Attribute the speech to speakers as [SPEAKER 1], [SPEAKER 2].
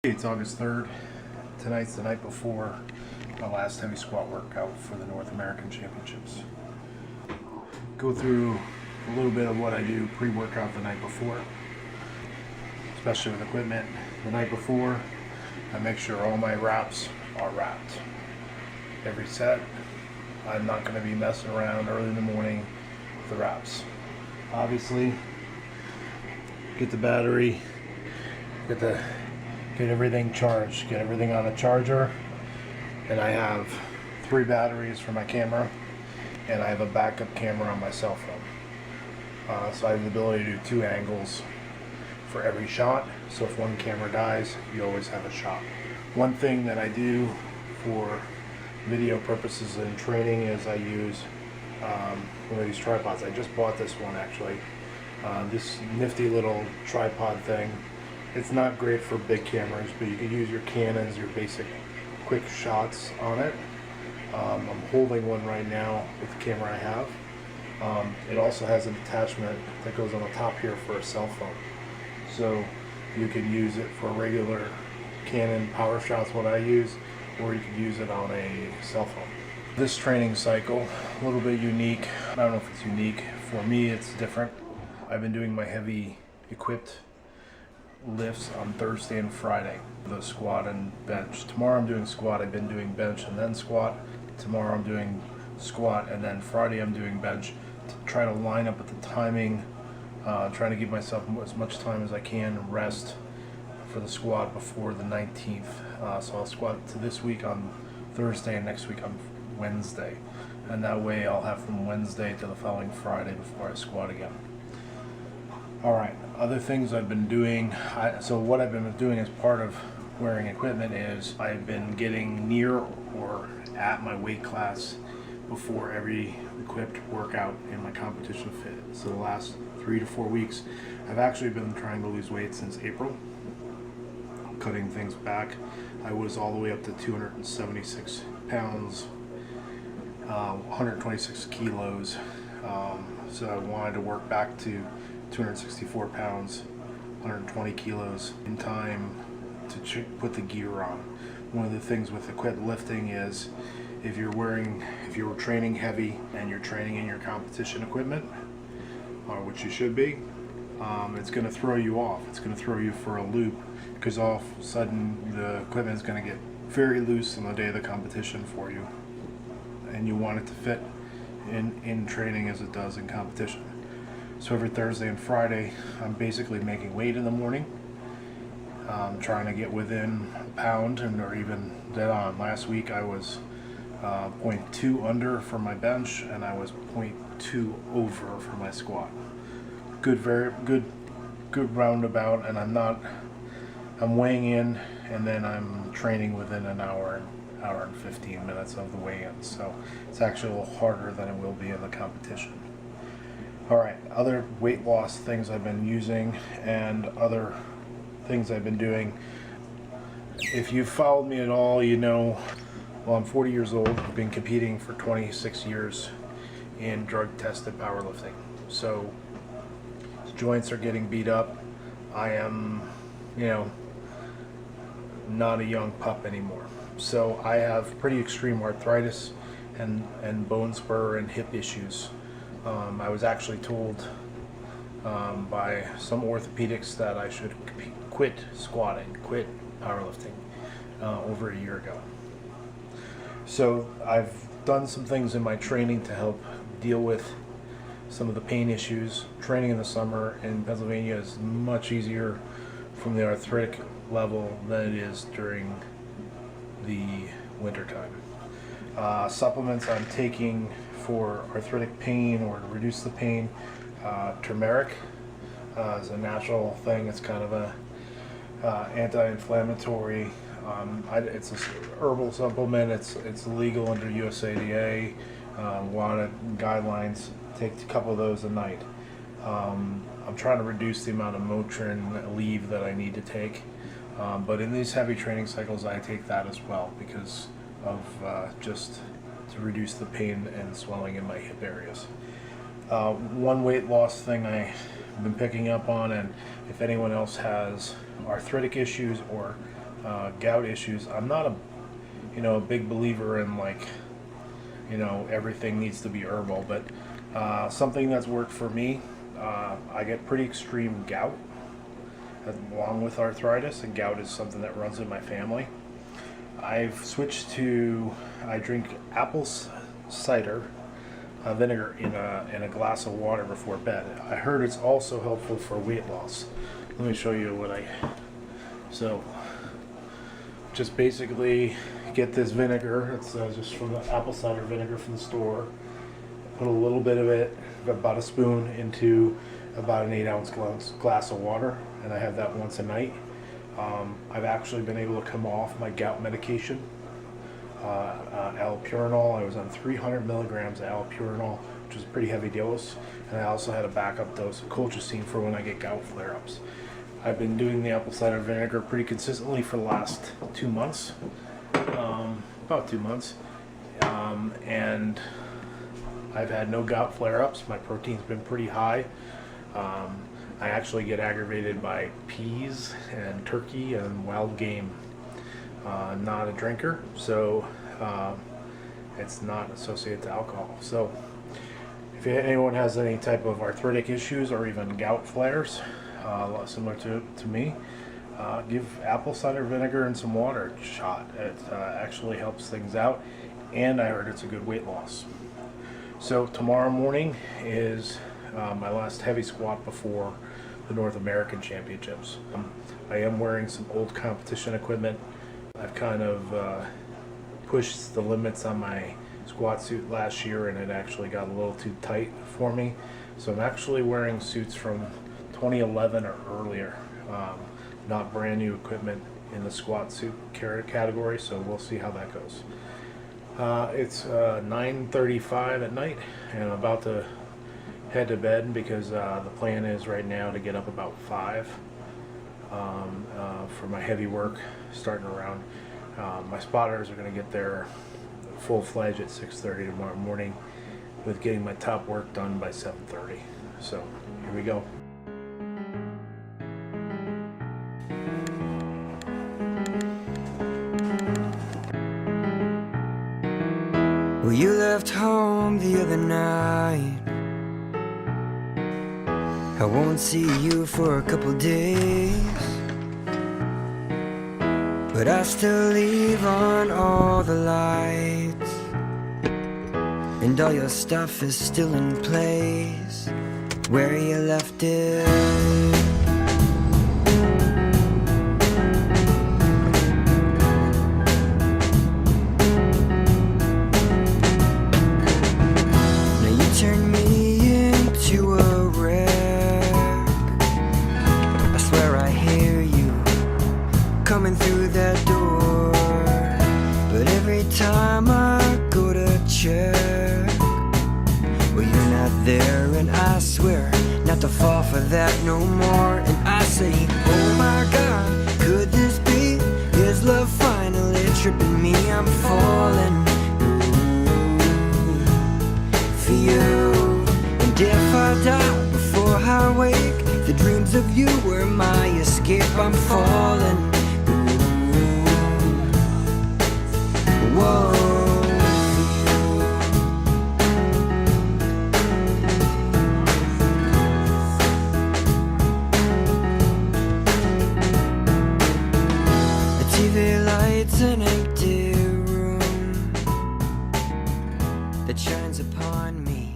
[SPEAKER 1] It's August 3rd. Tonight's the night before my last heavy squat workout for the North American Championships. Go through a little bit of what I do pre-workout the night before, especially with equipment. The night before, I make sure all my wraps are wrapped. Every set, I'm not going to be messing around early in the morning with the wraps. Obviously, get the battery, get everything charged, get everything on a charger, and I have 3 batteries for my camera, and I have a backup camera on my cell phone. So I have the ability to do 2 angles for every shot, so if one camera dies, you always have a shot. One thing that I do for video purposes and training is I use one of these tripods. I just bought this one actually. This nifty little tripod thing. It's not great for big cameras, but you can use your Canons, your basic quick shots on it. I'm holding one right now with the camera I have. It also has an attachment that goes on the top here for a cell phone. So you can use it for regular Canon power shots, what I use, or you could use it on a cell phone. This training cycle, a little bit unique. I don't know if it's unique. For me, it's different. I've been doing my heavy equipped lifts on Thursday and Friday, the squat and bench. Tomorrow I'm doing squat. I've been doing bench and then squat. Tomorrow I'm doing squat, and then Friday I'm doing bench, to try to line up with the timing, trying to give myself as much time as I can rest for the squat before the 19th. So I'll squat to this week on Thursday and next week on Wednesday, and that way I'll have from Wednesday to the following Friday before I squat again. Alright, other things I've been doing, so what I've been doing as part of wearing equipment is I've been getting near or at my weight class before every equipped workout in my competition fit. So the last 3 to 4 weeks I've actually been trying to lose weight since April, cutting things back. I was all the way up to 276 pounds, 126 kilos, so I wanted to work back to 264 pounds, 120 kilos in time to put the gear on. One of the things with equipped lifting is if you're training heavy and you're training in your competition equipment, which you should be, it's going to throw you off. It's going to throw you for a loop, because all of a sudden the equipment is going to get very loose on the day of the competition for you, and you want it to fit in training as it does in competition. So every Thursday and Friday I'm basically making weight in the morning, trying to get within a pound or even dead on. Last week I was 0.2 under for my bench, and I was 0.2 over for my squat. Very good roundabout, and I'm weighing in, and then I'm training within an hour and 15 minutes of the weigh-in. So it's actually a little harder than it will be in the competition. Alright, other weight loss things I've been using and other things I've been doing. If you've followed me at all, you know, well, I'm 40 years old. I've been competing for 26 years in drug-tested powerlifting. So joints are getting beat up. I am, not a young pup anymore. So I have pretty extreme arthritis and bone spur and hip issues. I was actually told by some orthopedics that I should quit squatting, quit powerlifting over a year ago. So I've done some things in my training to help deal with some of the pain issues. Training in the summer in Pennsylvania is much easier from the arthritic level than it is during the winter time. Supplements I'm taking for arthritic pain or to reduce the pain, turmeric is a natural thing. It's kind of a anti-inflammatory. It's an herbal supplement. It's legal under USADA. A lot of guidelines. Take a couple of those a night. I'm trying to reduce the amount of Motrin leave that I need to take, but in these heavy training cycles I take that as well, because of just to reduce the pain and swelling in my hip areas. One weight loss thing I've been picking up on, and if anyone else has arthritic issues or gout issues. I'm not a big believer in like, everything needs to be herbal, but something that's worked for me, I get pretty extreme gout along with arthritis, and gout is something that runs in my family. I've switched to, I drink apple cider vinegar in a glass of water before bed. I heard it's also helpful for weight loss. Let me show you so just basically get this vinegar. It's just from the apple cider vinegar from the store. Put a little bit of it, about a spoon, into about an 8-ounce glass of water, and I have that once a night. I've actually been able to come off my gout medication, allopurinol. I was on 300 milligrams of allopurinol, which is a pretty heavy dose, and I also had a backup dose of colchicine for when I get gout flare-ups. I've been doing the apple cider vinegar pretty consistently for the last 2 months, about 2 months, and I've had no gout flare-ups. My protein's been pretty high. I actually get aggravated by peas and turkey and wild game. Not a drinker, so it's not associated to alcohol. So if anyone has any type of arthritic issues or even gout flares, similar to me, give apple cider vinegar and some water a shot. It actually helps things out, and I heard it's a good weight loss. So tomorrow morning is my last heavy squat before the North American Championships. I am wearing some old competition equipment. I've kind of pushed the limits on my squat suit last year, and it actually got a little too tight for me. So I'm actually wearing suits from 2011 or earlier, not brand new equipment in the squat suit category, so we'll see how that goes. It's 9:35 at night, and I'm about to head to bed because the plan is right now to get up about 5 for my heavy work starting around. My spotters are going to get there full-fledged at 6:30 tomorrow morning, with getting my top work done by 7:30. So here we go.
[SPEAKER 2] Well, you left home the other night. I won't see you for a couple days, but I still leave on all the lights, and all your stuff is still in place where you left it. Turn me into a wreck. I swear I hear you coming through that door, but every time I go to check, well, you're not there, and I swear not to fall for that no more. And I say, oh my God, could this be? Is love finally tripping me? I'm falling for you. And if I die before I wake, the dreams of you were my escape. I'm falling. Whoa. The TV lights an empty room that shines upon me.